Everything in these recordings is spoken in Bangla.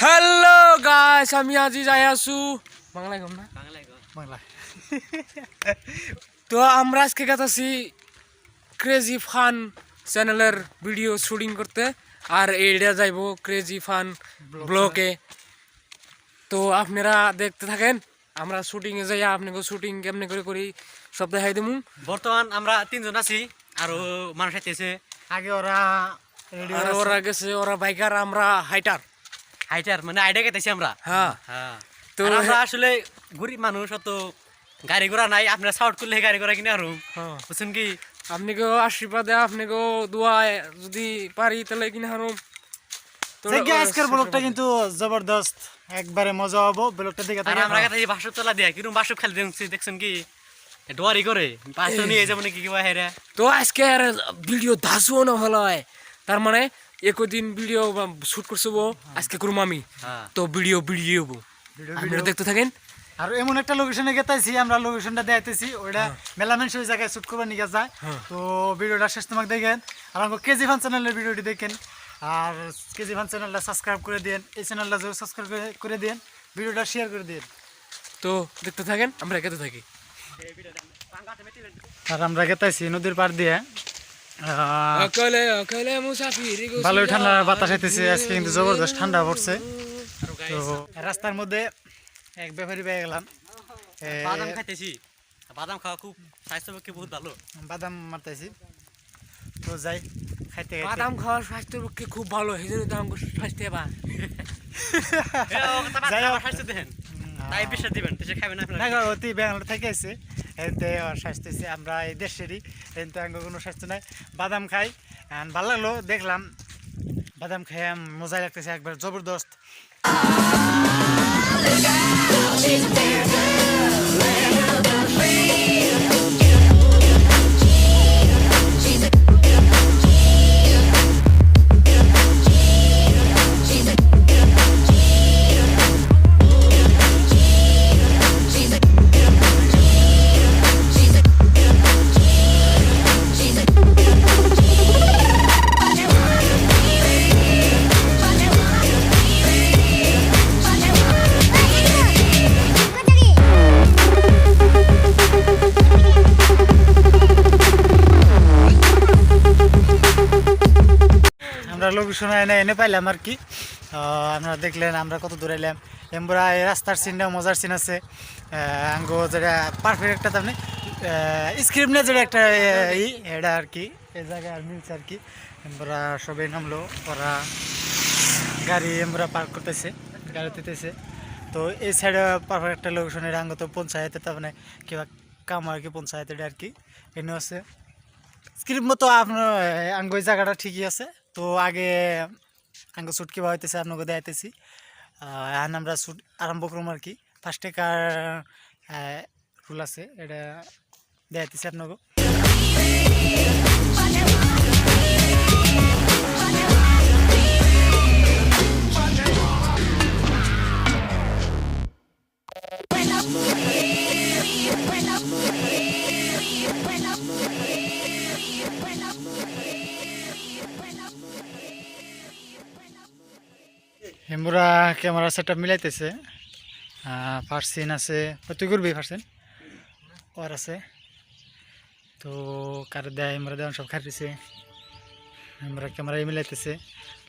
হ্যালো গাইস, আমি আজি যাই আছো বাংলায় কম না বাংলা। তো আমরা আজকে গেছি ক্রেজি ফান চ্যানেলের ভিডিও শুটিং করতে, আর এইটা যাইব ক্রেজি ফান ব্লগে। তো আপনারা দেখতে থাকেন, আমরা শুটিং এ যাই, আপনাকে শুটিং কেমনে করে করি সব দেখাই দেবো। বর্তমান আমরা তিনজন আছি, আরো মানুষ আইতেছে। আগে ওরা আর ওরা গেছে, ওরা বাইকার, আমরা হাইটার মানে আইডিয়া গেতেছি আমরা। হ্যাঁ। তো আমরা আসলে গরিব মানুষ, অত গাড়ি ঘোড়া নাই। আপনারা সাউট করলে গাড়ি ঘোড়া কিনে আরো বুঝছেন কি, আপনাকেও আশীর্বাদে আপনাকেও দোয়ায় যদি পারি তাহলে কিনে হারুম। আজকের ব্লগটা কিন্তু জবরদস্ত, একবারে মজা হবো ব্লগটা দেখে। আমরা গেছি বাসক তলা দিয়া, কিরম বাসক খালি দেখছেন কি ডোয়ারি করে পাঁচশো নিয়ে যাবো নাকি কিবা হেরা। তো আজকে আর ভিডিও দাসও না ভালো হয়, তার মানে একদিন ভিডিও শুট করছো আজকে করবো আমি। তো ভিডিও আপনারা দেখতে থাকেন। আর এমন একটা লোকেশনে গেতাইছি, আমরা লোকেশনটা দেখাইতেছি, ওইটা মেলা মানুষ ওই জায়গায় শুট করবার নিয়ে যায়। তো ভিডিওটা শেষ তোমাকে দেখেন, আর আমাকে কেজি ফান চ্যানেলের ভিডিওটি দেখেন, আর কেজি ফান চ্যানেলটা সাবস্ক্রাইব করে দিন, এই চ্যানেলটা যদি সাবস্ক্রাইব করে দিন, ভিডিওটা শেয়ার করে দিন। তো দেখতে থাকেন, আমরা গেতে থাকি। আর আমরা গেতাইছি নদীর পাড় দিয়ে, ভালোই ঠান্ডা বাতাস আইতেছে আজকে, কিন্তু জবরদস্ত ঠান্ডা পড়ছে। তো রাস্তার মধ্যে এক ব্যাপারী পেয়ে গেলাম, বাদাম খাইতেছি। বাদাম খাওয়া খুব স্বাস্থ্যের পক্ষে বহুত ভালো। বাদাম মারতেছি, তো যাই খাইতে বাদাম খাওয়া স্বাস্থ্যের পক্ষে খুব ভালো, এই জন্য তো আমাকে স্বাস্থ্য বা স্বাস্থ্য দেখেন, তাই বিশ্বাস দিবেন খাবেন না। অতি ব্যাঙ্গালোর থেকে আছে, এতে স্বাস্থ্য আছে, আমরা এই দেশেরই, এতে কোনো স্বাস্থ্য নাই। বাদাম খাই, ভালো লাগলো, দেখলাম বাদাম খাই মজাই লাগতেছে, একবার জবরদস্ত। আমরা লোকেশন এনে পাইলাম আর কি। আপনারা দেখলেন আমরা কত দূর এলাম। এমরা এই রাস্তার সিনটা মজার সিন আছে, আঙ্গো যেটা পারফেক্ট একটা তার স্ক্রিপ্ট নিয়ে যেটা একটা এটা আর কি, এই জায়গায় আর মিলছে আর কি। আমরা সবাই নামলো, ওরা গাড়ি আমরা পার্ক করতেছে, গাড়ি দিতেছে। তো এই সাইডে পারফেক্ট একটা লোকেশনের আঙ্গ তো পঞ্চায়েতে, তার মানে কিবা কাম আর কি, পঞ্চায়েতের আর কি এনে আছে স্ক্রিপ্ট মতো। আপনার আঙ্গ ওই জায়গাটা ঠিকই আছে। তো আগে আঙ্গ শ্যুট কিবা হইতেছে আপনাকে দেখাইতেছি, এখন আমরা শ্যুট আরম্ভ করুম আর কি। ফার্স্টে কার রুল আছে এটা দেখাইতেছি আপনাকে। হেমরা ক্যামেরা সেটআপ মিলাইতেছে, ফার্স্ট সিন আছে, তুই করবি ফার্স্ট সিন ওর আছে। তো কার দেয় আমরা দেওয়ান সব খাইতেছে, আমরা ক্যামেরায় মিলাইতেছে।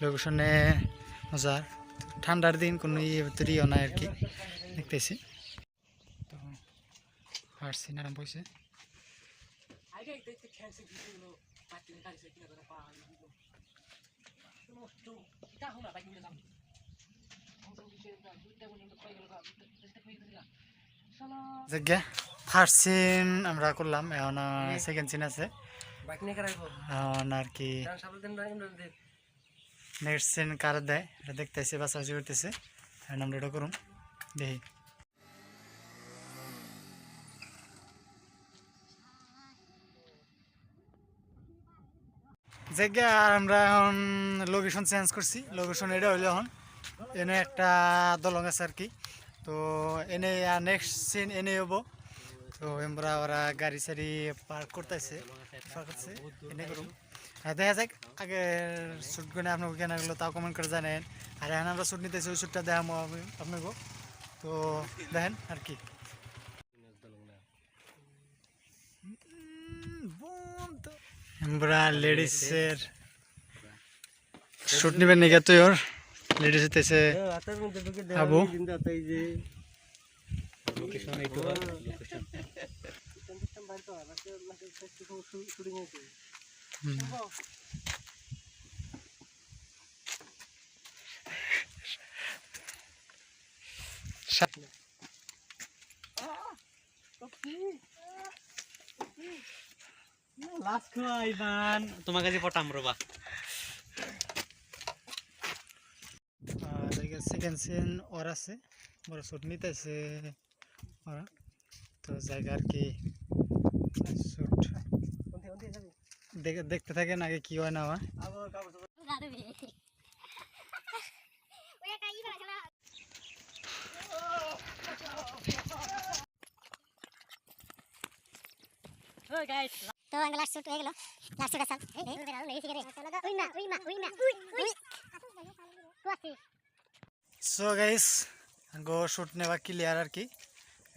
লোকেশনে মজা, ঠান্ডার দিন কোনো ইয়েও নাই আর কি, দেখতেছি। তো ফার্স্ট সিন আরম্ভ হয়েছে। ফার্স্ট সিন আমরা করলাম, এখন সেকেন্ড সিন আছে এখন আর কি। নেক্সট সিন কার দেয় এটা দেখতেছে, বাছাবাছি করতেছে, আমরা এটা করুন দেখি। জায়গা আমরা এখন লোকেশন চেঞ্জ করছি, লোকেশন এটা হইলে এখন এনে একটা দলং আছে আর কি। তো এনে নেক্সট সিন এনে হবো। তো আমরা ওরা গাড়ি সারি পার্ক করতেছে, এনে করুন। হ্যাঁ দেখা যাক আগে শ্যুটগুলো আপনাকে কেনা গেলো তাও কমেন্ট করে জানেন আর এখন আমরা শ্যুট নিতেছি ওই শ্যুটটা দেখাবো আমি আপনাকে তো দেখেন আর কি আমরা লেডিসের শ্যুট নেবেন নাকি তুই ওর লেডিস হইতেছে আবু লাস্ট খাইবান তোমার কাছে পটাম রবা সেকেন্ড সিন ওর আছে বড় শ্যুট নিতেছে ওরা তো জায়গা আর কি শ্যুট দেখতে থাকেন আগে কি হয় না হয় তো ang last shoot হয়ে গেল লাস্ট শুট আছে এই লেগেছে রে we so guys go shoot নেওয়া ক্লিয়ার আর কি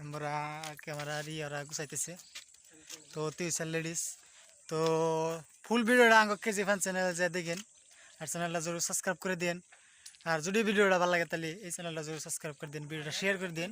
আমরা ক্যামেরা রি ওরা গুছাইতেছে তো 30 লেডিস তো ফুল ভিডিওটা আঙ্গ কেজি ফান চ্যানেলে যা দেখেন আর চ্যানেলটা জরুর সাবস্ক্রাইব করে দিন আর যদি ভিডিওটা ভালো লাগে তাহলে এই চ্যানেলটা জরুর সাবস্ক্রাইব করে দিন ভিডিওটা শেয়ার করে দিন